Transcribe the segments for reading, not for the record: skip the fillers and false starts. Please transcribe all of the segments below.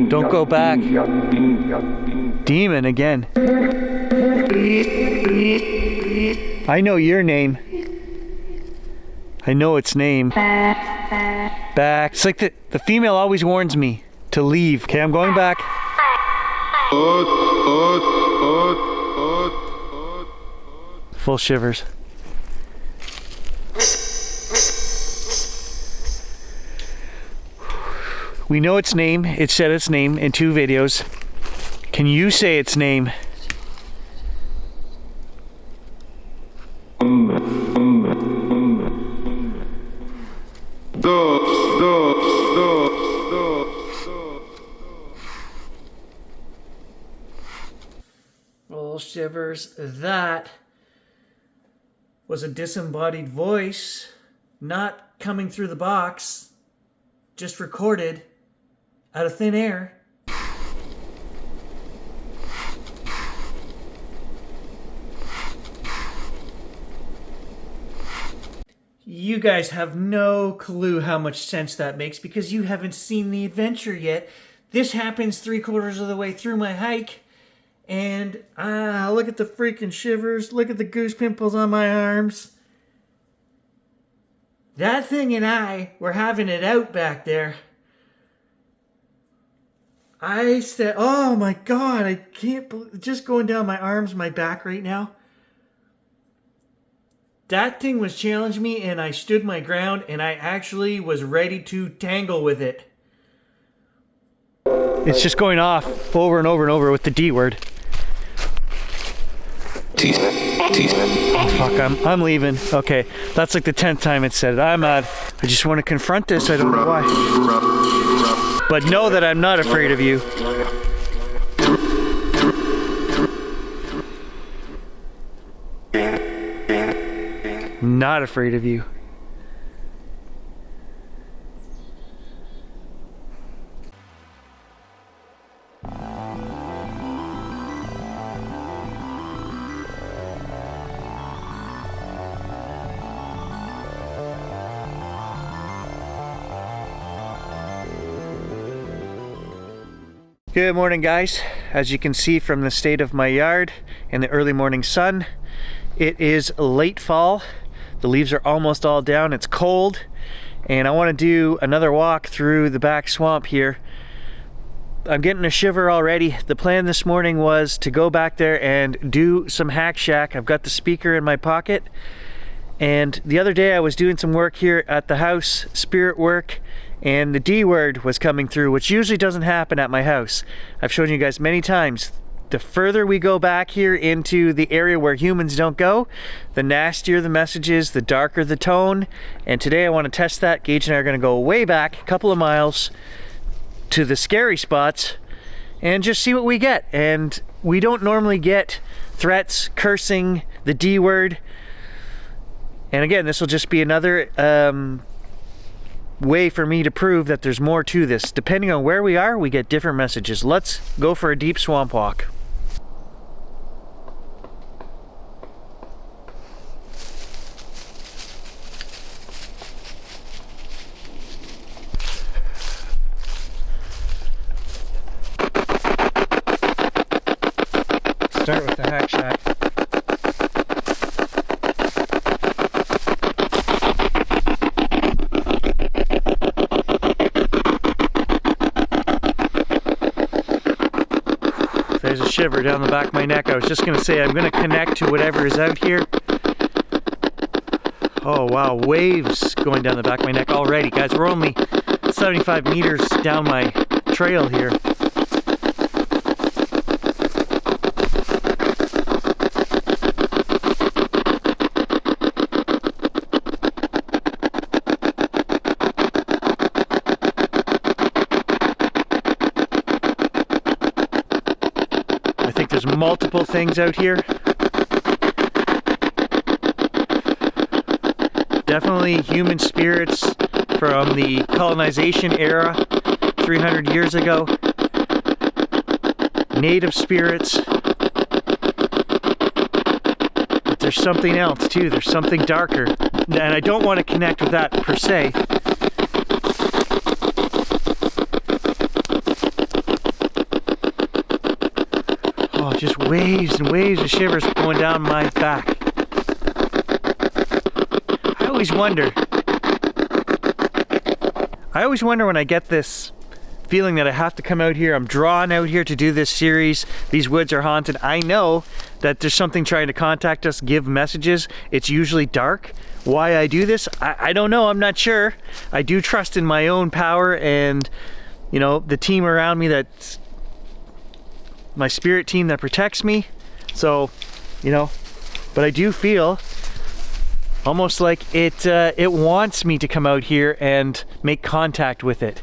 Don't go back. Demon again. I know your name. I know its name. Back. It's like the female always warns me to leave. Okay, I'm going back. Full shivers. We know its name. It said its name in 2 videos. Can you say its name? Full shivers. That was a disembodied voice, not coming through the box, just recorded out of thin air. You guys have no clue how much sense that makes because you haven't seen the adventure yet. This happens 3/4 of the way through my hike, and look at the freaking shivers. Look at the goose pimples on my arms. That thing and I were having it out back there. I said, oh my God, I can't believe, just going down my arms, my back right now. That thing was challenging me and I stood my ground and I actually was ready to tangle with it. It's just going off over and over and over with the D word. Oh fuck, I'm leaving. Okay, that's like the 10th time it said it. I'm out. I just want to confront this, I don't know why. But know that I'm not afraid of you. Not afraid of you. Good morning, guys. As you can see from the state of my yard in the early morning sun, it is late fall. The leaves are almost all down. It's cold, and I want to do another walk through the back swamp here. I'm getting a shiver already. The plan this morning was to go back there and do some hack shack. I've got the speaker in my pocket, and the other day I was doing some work here at the house, spirit work, and the D word was coming through, which usually doesn't happen at my house. I've shown you guys many times. The further we go back here into the area where humans don't go, the nastier the messages, the darker the tone. And today I want to test that. Gage and I are going to go way back a couple of miles to the scary spots and just see what we get. And we don't normally get threats, cursing, the D word. And again, this will just be another way for me to prove that there's more to this. Depending on where we are, we get different messages. Let's go for a deep swamp walk. Start with the hack shack. There's a shiver down the back of my neck. I was just going to say I'm going to connect to whatever is out here. Oh wow, waves going down the back of my neck already. Guys, we're only 75 meters down my trail here. There's multiple things out here. Definitely human spirits from the colonization era 300 years ago. Native spirits. But there's something else too. There's something darker. And I don't want to connect with that per se. Oh, just waves and waves of shivers going down my back. I always wonder when I get this feeling that I have to come out here. I'm drawn out here to do this series. These woods are haunted. I know that there's something trying to contact us, give messages. It's usually dark. Why I do this, I don't know. I'm not sure. I do trust in my own power and, you know, the team around me, that's my spirit team that protects me. So, you know, but I do feel almost like it wants me to come out here and make contact with it.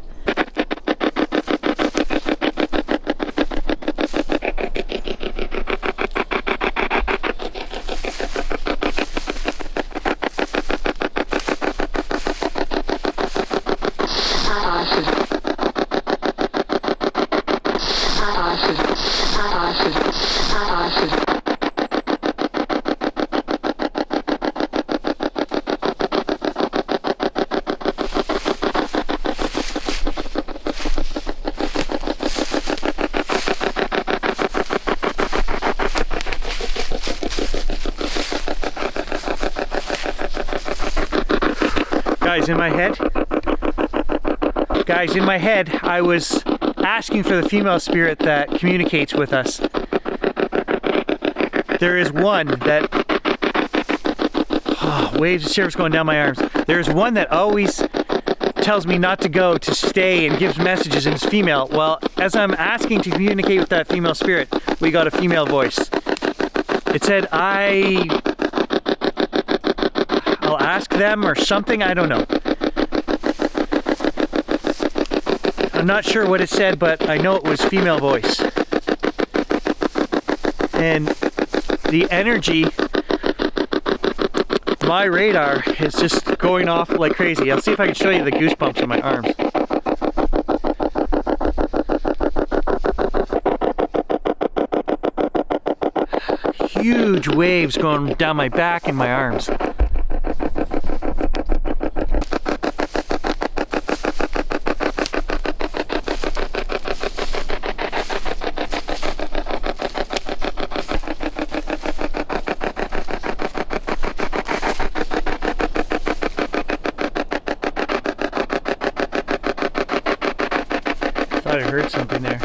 Guys, in my head, I was asking for the female spirit that communicates with us. There is one that, waves of shivers going down my arms. There is one that always tells me not to go, to stay, and gives messages, and it's female. Well, as I'm asking to communicate with that female spirit, we got a female voice. It said, I'll ask them or something, I don't know. I'm not sure what it said, but I know it was female voice. And the energy, my radar is just going off like crazy. I'll see if I can show you the goosebumps on my arms. Huge waves going down my back and my arms. I heard something there.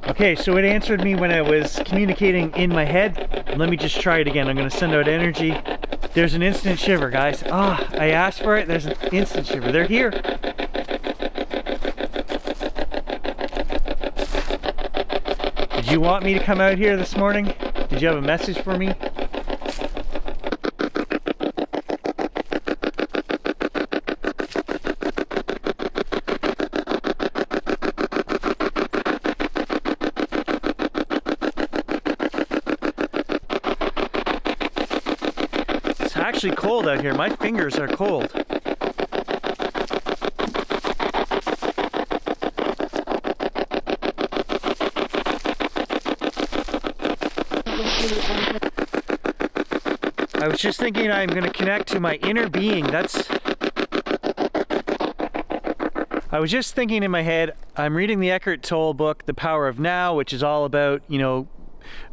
Okay, so it answered me when I was communicating in my head. Let me just try it again. I'm going to send out energy. There's an instant shiver, guys. I asked for it. There's an instant shiver. They're here. Did you want me to come out here this morning? Did you have a message for me? It's actually cold out here. My fingers are cold. I was just thinking I'm going to connect to my inner being. I was just thinking in my head, I'm reading the Eckhart Tolle book, The Power of Now, which is all about,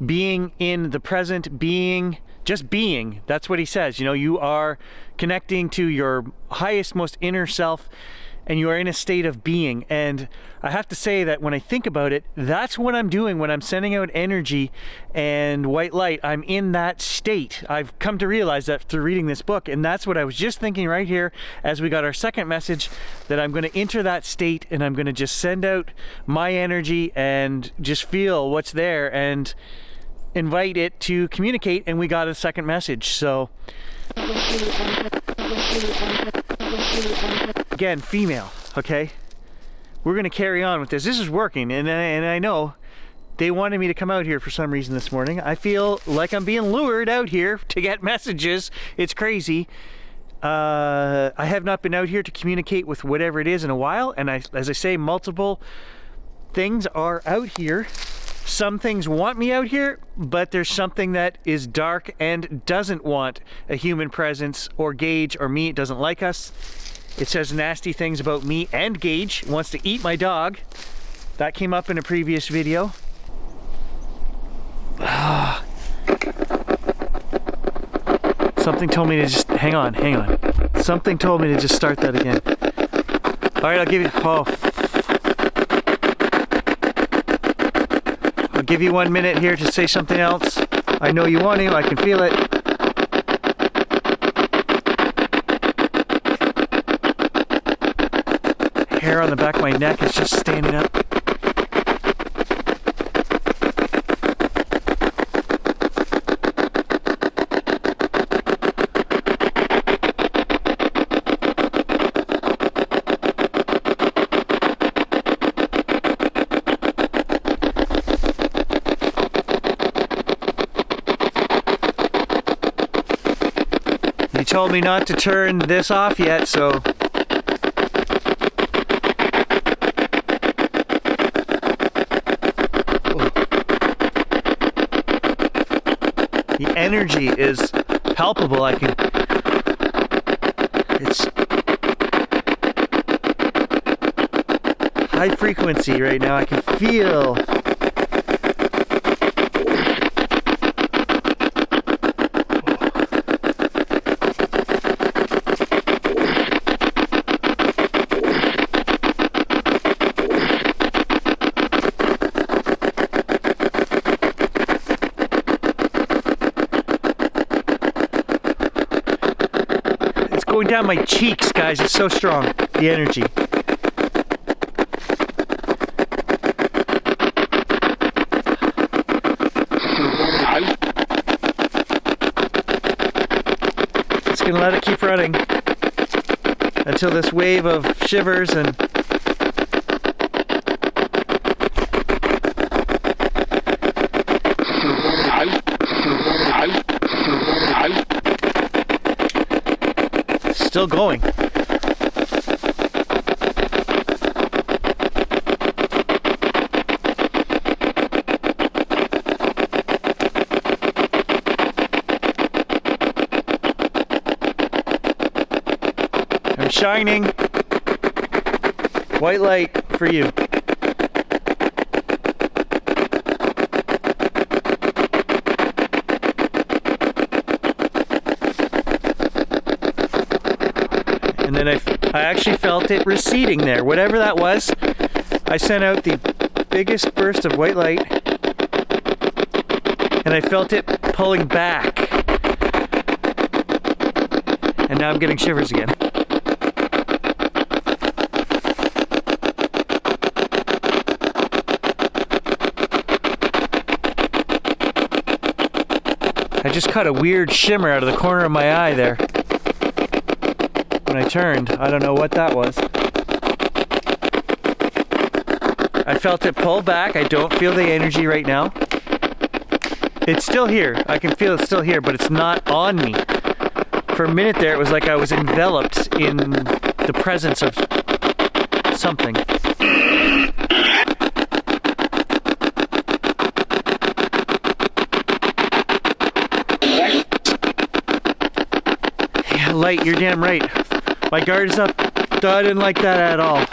being in the present, just being. That's what he says. You are connecting to your highest, most inner self. and you are in a state of being. And I have to say that when I think about it, that's what I'm doing when I'm sending out energy and white light. I'm in that state. I've come to realize that through reading this book, and that's what I was just thinking right here as we got our second message, that I'm going to enter that state and I'm going to just send out my energy and just feel what's there and invite it to communicate. And we got a second message. So again, female, okay? We're gonna carry on with this. This is working, and I know they wanted me to come out here for some reason this morning. I feel like I'm being lured out here to get messages. It's crazy. I have not been out here to communicate with whatever it is in a while, and as I say, multiple things are out here. Some things want me out here, but there's something that is dark and doesn't want a human presence, or Gage or me. It doesn't like us. It says nasty things about me and Gage. It wants to eat my dog. That came up in a previous video. Something told me to just, hang on. Something told me to just start that again. All right, I'll give you, I'll give you 1 minute here to say something else. I know you want to, I can feel it. Hair on the back of my neck is just standing up. You told me not to turn this off yet, so the energy is palpable. It's high frequency right now. I can feel. Going down my cheeks, guys. It's so strong, the energy. Just gonna let it keep running until this wave of shivers and still going. I'm shining white light for you. And then I actually felt it receding there. Whatever that was, I sent out the biggest burst of white light, and I felt it pulling back. And now I'm getting shivers again. I just caught a weird shimmer out of the corner of my eye there. When I turned, I don't know what that was. I felt it pull back. I don't feel the energy right now. It's still here. I can feel it's still here, but it's not on me. For a minute there, it was like I was enveloped in the presence of something. Yeah, light, you're damn right. My guard is up. I didn't like that at all.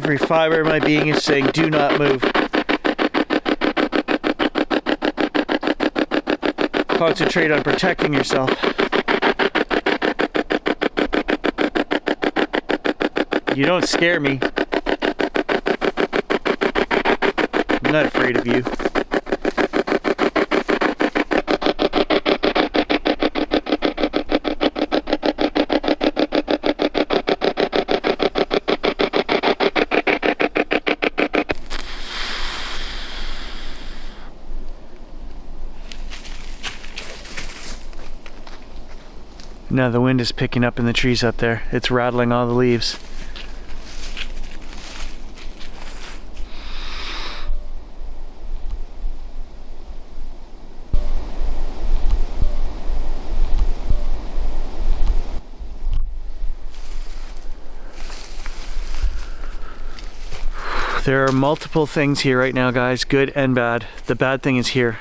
Every fiber of my being is saying, do not move. Concentrate on protecting yourself. You don't scare me. I'm not afraid of you. Now the wind is picking up in the trees up there. It's rattling all the leaves. There are multiple things here right now, guys, good and bad. The bad thing is here.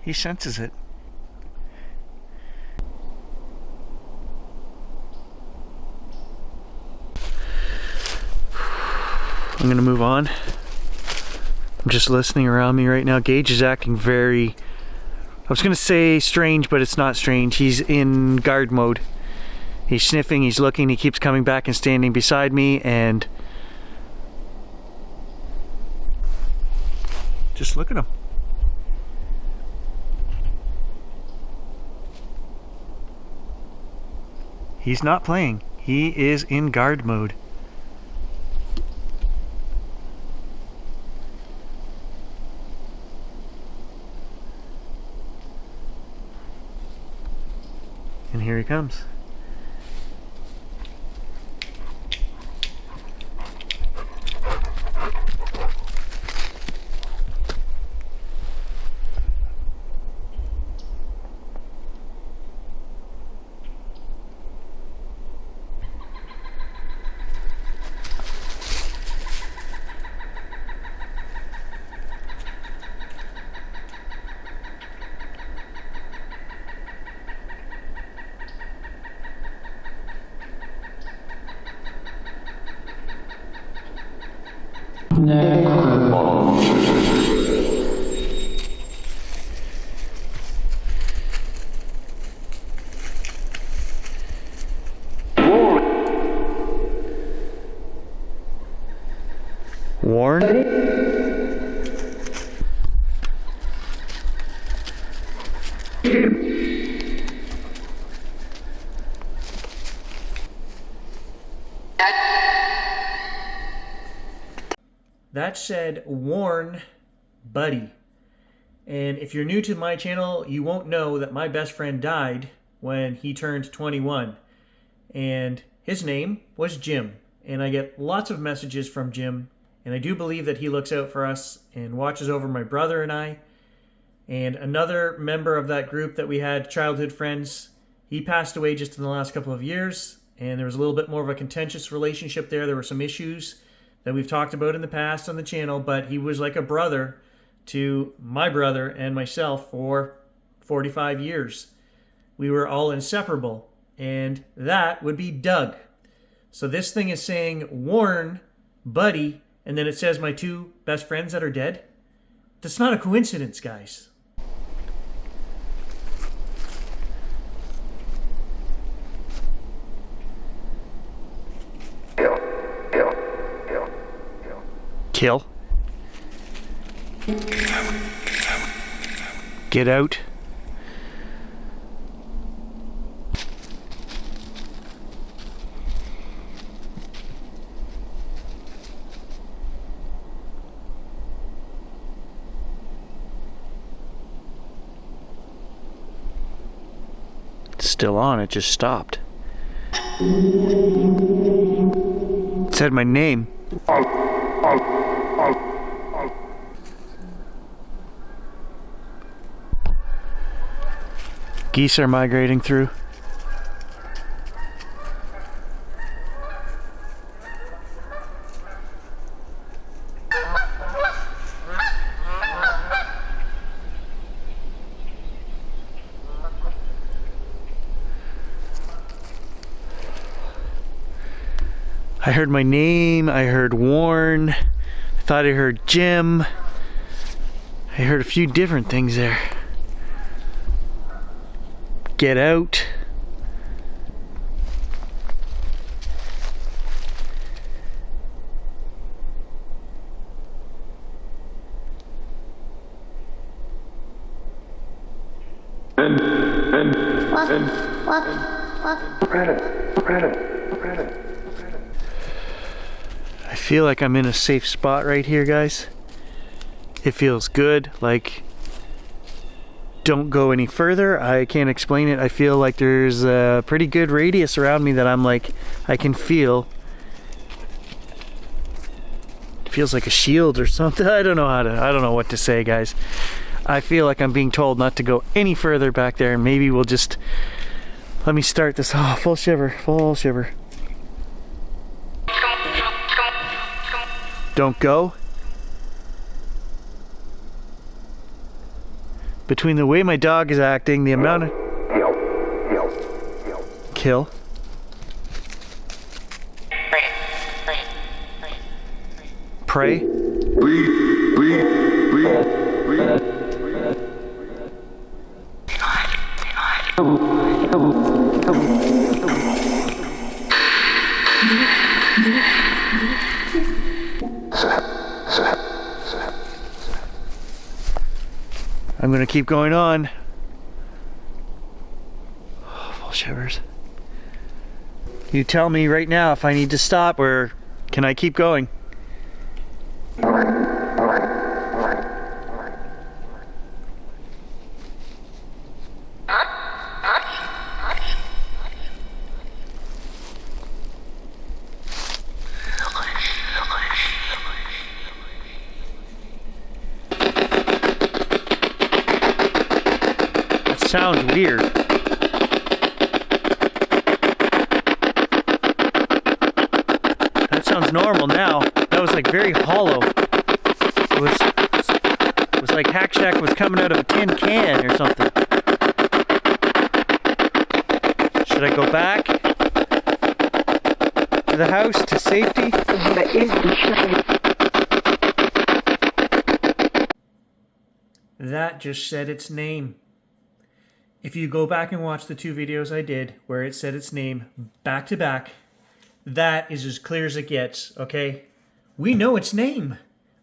He senses it. I'm gonna move on. I'm just listening around me right now. Gage is acting very, I was gonna say strange, but it's not strange. He's in guard mode. He's sniffing, he's looking, he keeps coming back and standing beside me, and just look at him. He's not playing. He is in guard mode. And here he comes. Warn? That said, warn buddy. And if you're new to my channel, you won't know that my best friend died when he turned 21. And his name was Jim. And I get lots of messages from Jim. And I do believe that he looks out for us and watches over my brother and I. And another member of that group that we had, childhood friends, he passed away just in the last couple of years. And there was a little bit more of a contentious relationship there. There were some issues that we've talked about in the past on the channel, but he was like a brother to my brother and myself for 45 years. We were all inseparable, and that would be Doug. So this thing is saying, warn buddy, and then it says my two best friends that are dead. That's not a coincidence, guys. Kill. Get out. It's still on, it just stopped. It said my name. Geese are migrating through. I heard my name, I heard Warren, I thought I heard Jim. I heard a few different things there. Get out. I feel like I'm in a safe spot right here, guys. It feels good, like don't go any further. I can't explain it. I feel like there's a pretty good radius around me that I'm like, I can feel. It feels like a shield or something. I don't know what to say, guys. I feel like I'm being told not to go any further back there, and maybe we'll just, let me start this. Oh, full shiver, full shiver. Don't go. Between the way my dog is acting, the amount of... Kill. Pray. I'm gonna keep going on. Oh, full shivers. You tell me right now if I need to stop, or can I keep going? Sounds weird. That sounds normal now. That was like very hollow. It was like Hack Shack was coming out of a tin can or something. Should I go back to the house to safety? That just said its name. If you go back and watch the two videos I did where it said its name back to back, that is as clear as it gets, okay? We know its name.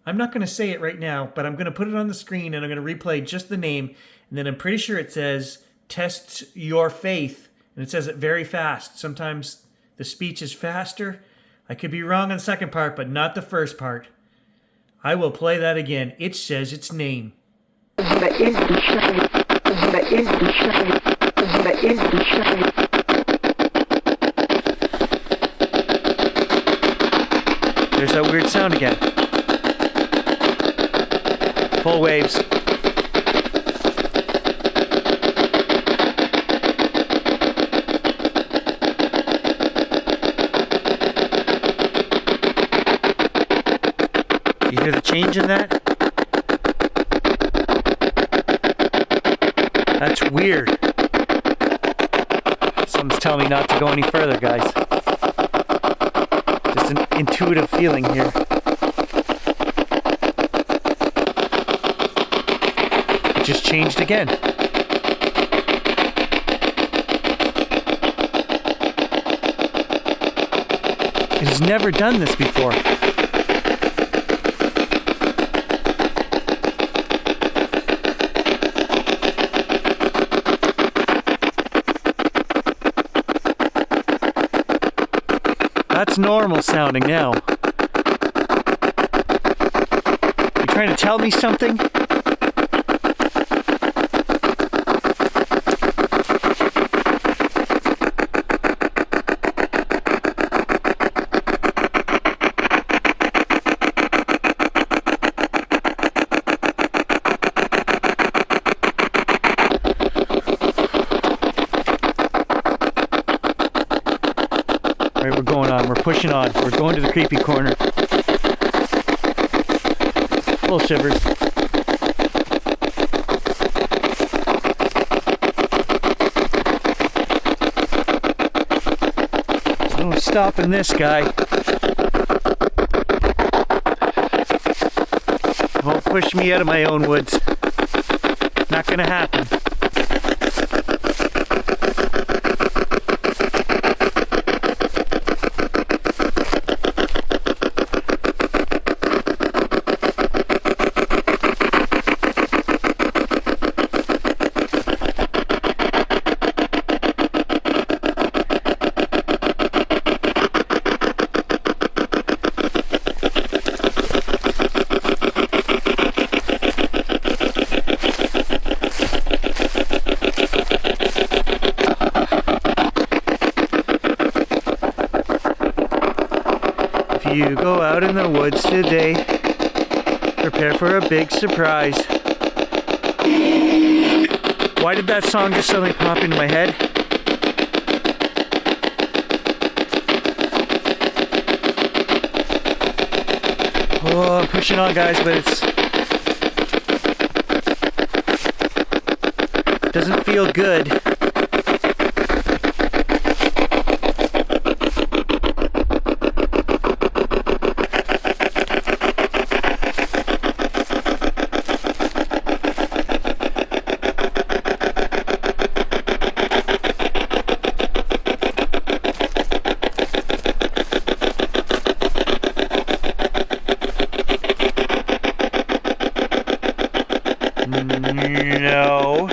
I'm not going to say it right now, but I'm going to put it on the screen and I'm going to replay just the name. And then I'm pretty sure it says, test your faith. And it says it very fast. Sometimes the speech is faster. I could be wrong on the second part, but not the first part. I will play that again. It says its name. There's that weird sound again. Full waves. You hear the change in that? That's weird. Something's telling me not to go any further, guys. Just an intuitive feeling here. It just changed again. It has never done this before. That's normal sounding now. You trying to tell me something? We're going on, we're pushing on, we're going to the creepy corner. Full shivers. No stopping this guy. push me out of my own woods. Not gonna happen. You go out in the woods today, prepare for a big surprise. Why did that song just suddenly pop into my head? Oh, I'm pushing on, guys, but it doesn't feel good. No.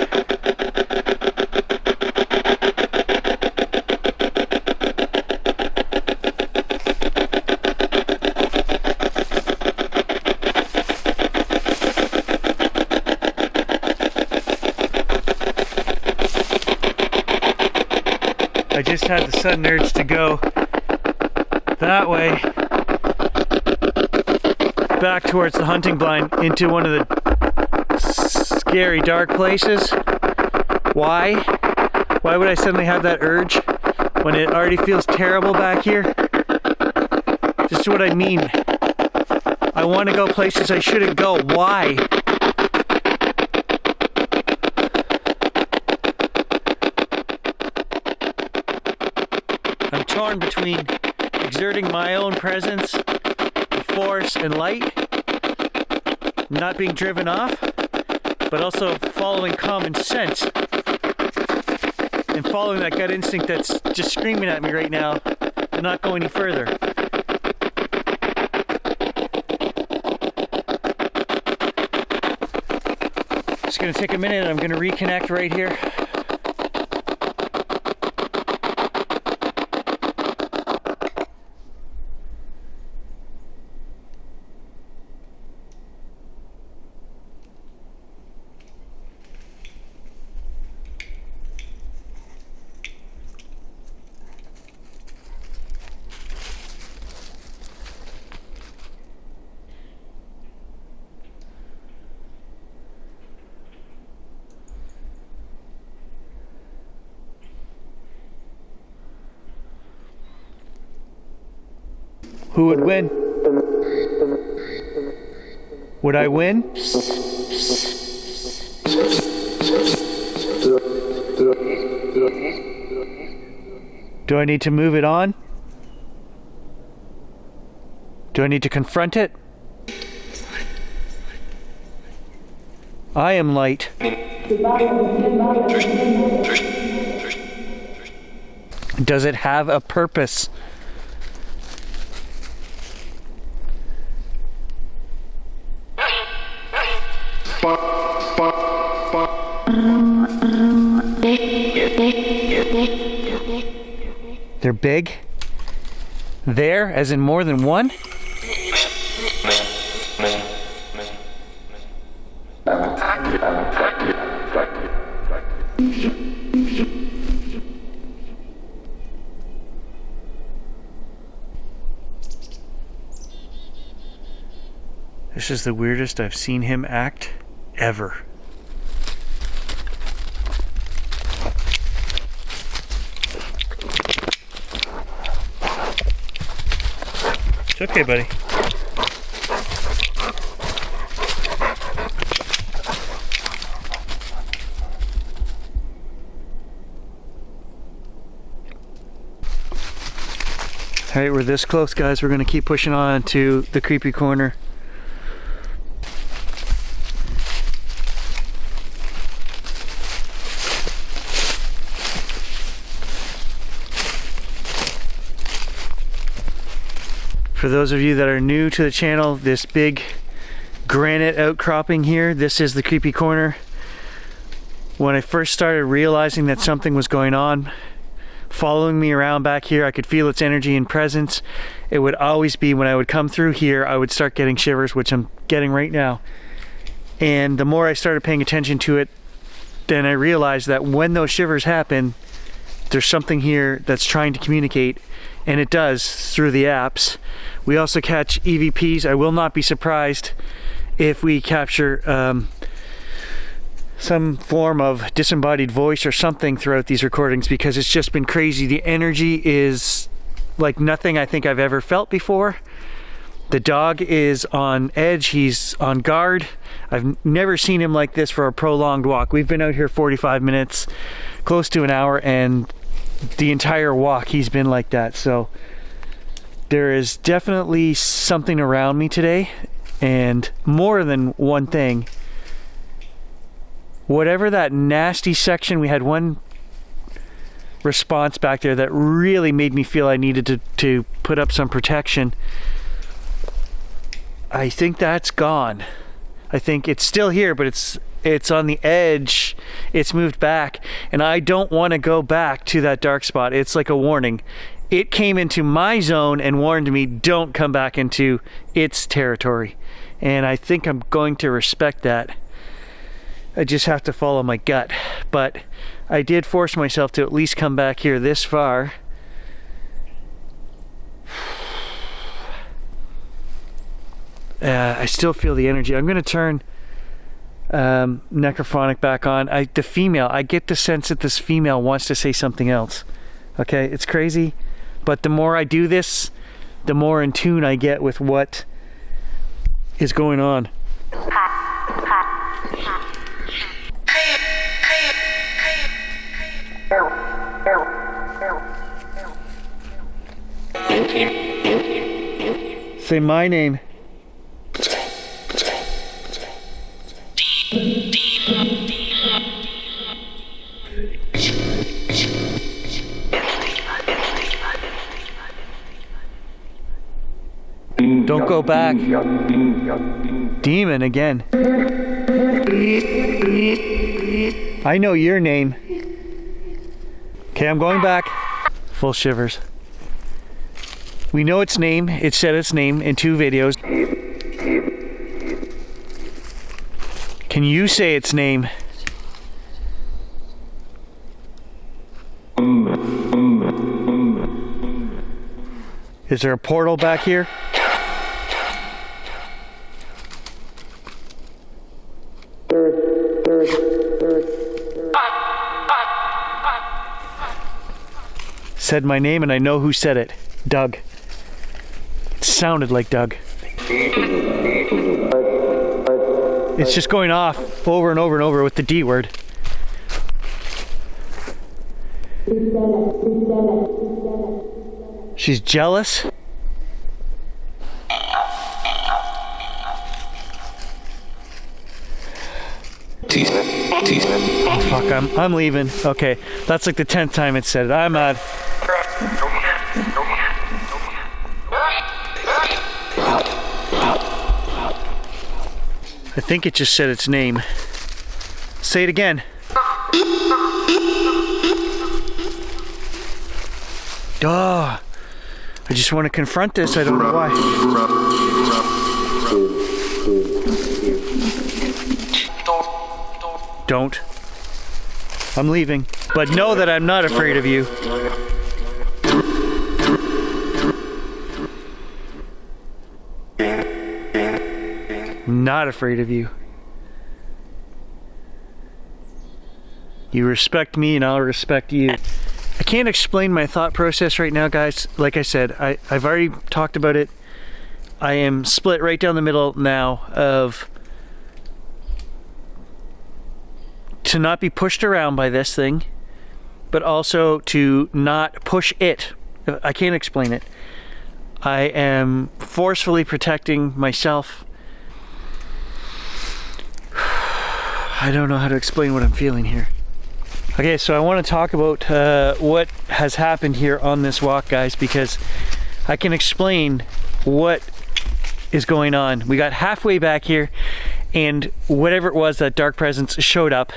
I just had the sudden urge to go that way, back towards the hunting blind, into one of the scary dark places. Why? Why would I suddenly have that urge when it already feels terrible back here? This is what I mean. I want to go places I shouldn't go. Why? I'm torn between exerting my own presence, force, and light, not being driven off, but also following common sense and following that gut instinct that's just screaming at me right now to not go any further. It's going to take a minute and I'm going to reconnect right here. Who would win? Would I win? Do I need to move it on? Do I need to confront it? I am light. Does it have a purpose? They're big? There, as in more than one? This is the weirdest I've seen him act ever. It's okay, buddy. Alright, we're this close, guys. We're going to keep pushing on to the creepy corner. For those of you that are new to the channel, this big granite outcropping here, this is the creepy corner. When I first started realizing that something was going on, following me around back here, I could feel its energy and presence. It would always be when I would come through here, I would start getting shivers, which I'm getting right now. And the more I started paying attention to it, then I realized that when those shivers happen, there's something here that's trying to communicate, and it does through the apps. We also catch EVPs. I will not be surprised if we capture some form of disembodied voice or something throughout these recordings, because it's just been crazy. The energy is like nothing I think I've ever felt before. The dog is on edge, he's on guard. I've never seen him like this for a prolonged walk. We've been out here 45 minutes, close to an hour, and the entire walk he's been like that. So there is definitely something around me today, and more than one thing. Whatever that nasty section, we had one response back there that really made me feel I needed to put up some protection. I think that's gone. I think it's still here, but it's on the edge. It's moved back, and I don't want to go back to that dark spot. It's like a warning. It came into my zone and warned me, don't come back into its territory. And I think I'm going to respect that. I just have to follow my gut. But I did force myself to at least come back here this far. I still feel the energy. I'm going to turn Necrophonic back on. The female, I get the sense that this female wants to say something else. Okay, it's crazy. But the more I do this, the more in tune I get with what is going on. Say my name. Don't go back. Demon again. I know your name. Okay, I'm going back. Full shivers. We know its name. It said its name in 2 videos. Can you say its name? Is there a portal back here? Said my name, and I know who said it. Doug. It sounded like Doug. It's just going off over and over and over with the D word. She's jealous. Oh fuck, I'm leaving. Okay, that's like the 10th time it said it. I'm out. I think it just said its name. Say it again. Duh. I just want to confront this. I don't know why. Don't. I'm leaving. But know that I'm not afraid of you. Not afraid of you. You respect me and I'll respect you. I can't explain my thought process right now, guys. Like I said, I've already talked about it. I am split right down the middle now of to not be pushed around by this thing, but also to not push it. I can't explain it. I am forcefully protecting myself. I don't know how to explain what I'm feeling here. Okay, so I want to talk about what has happened here on this walk, guys, because I can explain what is going on. We got halfway back here, and whatever it was, that dark presence showed up.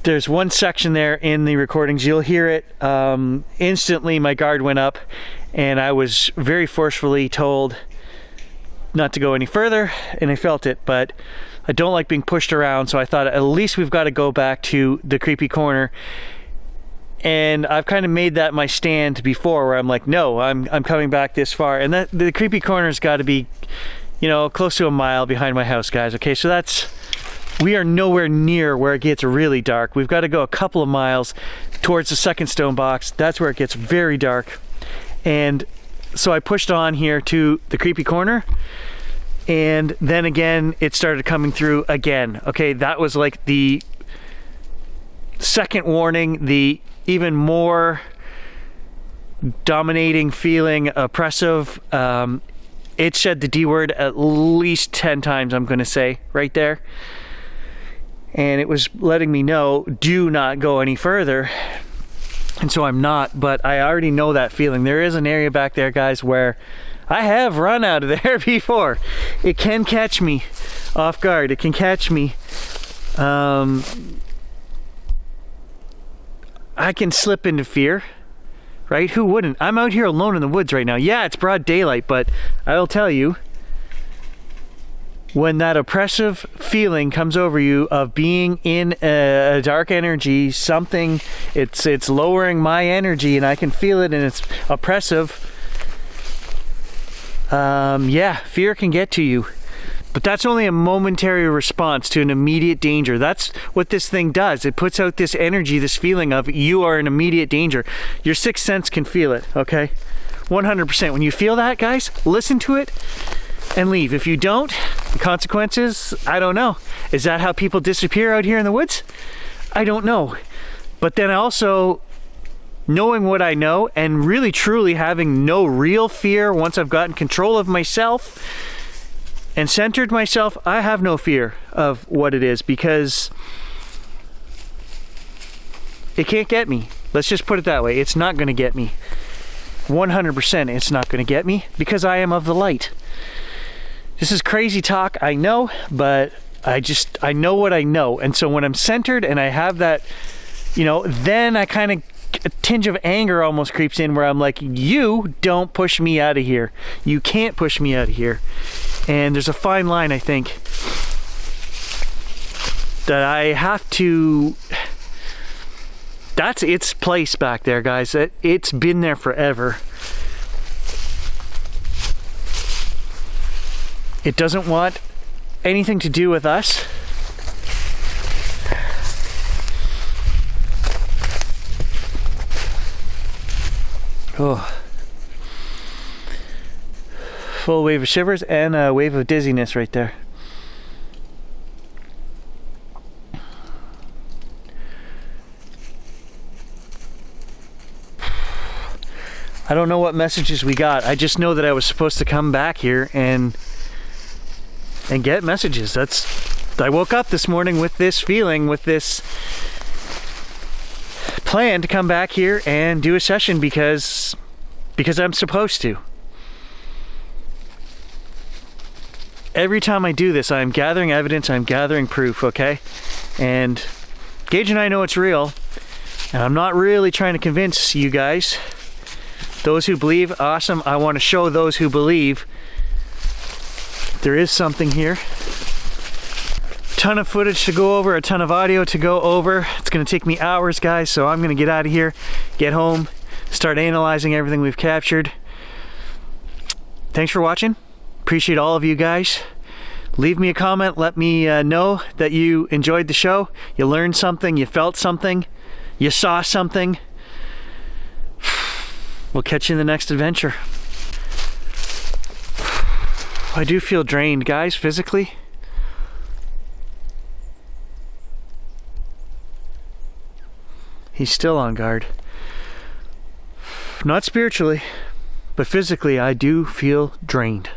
There's one section there in the recordings, you'll hear it. Instantly my guard went up, and I was very forcefully told not to go any further, and I felt it, but I don't like being pushed around, so I thought at least we've got to go back to the creepy corner. And I've kind of made that my stand before, where I'm like, no, I'm coming back this far. And that the creepy corner's got to be, you know, close to a mile behind my house, guys. Okay, so we are nowhere near where it gets really dark. We've got to go a couple of miles towards the second stone box. That's where it gets very dark. And so I pushed on here to the creepy corner, and then again it started coming through again. Okay, that was like the second warning, the even more dominating feeling, oppressive. It said the D word at least 10 times, I'm gonna say, right there. And it was letting me know, do not go any further. And so I'm not, but I already know that feeling. There is an area back there, guys, where I have run out of there before. It can catch me off guard. It can catch me. I can slip into fear, right? Who wouldn't? I'm out here alone in the woods right now. Yeah, it's broad daylight, but I'll tell you, when that oppressive feeling comes over you of being in a dark energy, something, it's lowering my energy, and I can feel it, and it's oppressive. Yeah, fear can get to you. But that's only a momentary response to an immediate danger. That's what this thing does. It puts out this energy, this feeling of you are in immediate danger. Your sixth sense can feel it, okay? 100%. When you feel that, guys, listen to it and leave. If you don't, the consequences, I don't know. Is that how people disappear out here in the woods? I don't know. But then also, knowing what I know and really truly having no real fear once I've gotten control of myself and centered myself, I have no fear of what it is, because it can't get me. Let's just put it that way. It's not going to get me. 100% it's not going to get me, because I am of the light. This is crazy talk, I know, but I know what I know. And so when I'm centered and I have that, you know, then I kind of, a tinge of anger almost creeps in, where I'm like, you don't push me out of here. You can't push me out of here. And there's a fine line, I think, that I have to, that's its place back there, guys. It's been there forever. It doesn't want anything to do with us. Oh. Full wave of shivers and a wave of dizziness right there. I don't know what messages we got. I just know that I was supposed to come back here and get messages. I woke up this morning with this feeling, with this plan to come back here and do a session because I'm supposed to. Every time I do this, I'm gathering evidence, I'm gathering proof, okay? And Gage and I know it's real, and I'm not really trying to convince you guys. Those who believe, awesome. I want to show those who believe there is something here. Ton of footage to go over, a ton of audio to go over. It's going to take me hours, guys, so I'm going to get out of here, get home, start analyzing everything we've captured. Thanks for watching. Appreciate all of you guys. Leave me a comment. Let me know that you enjoyed the show. You learned something. You felt something. You saw something. We'll catch you in the next adventure. I do feel drained, guys, physically. He's still on guard. Not spiritually, but physically I do feel drained.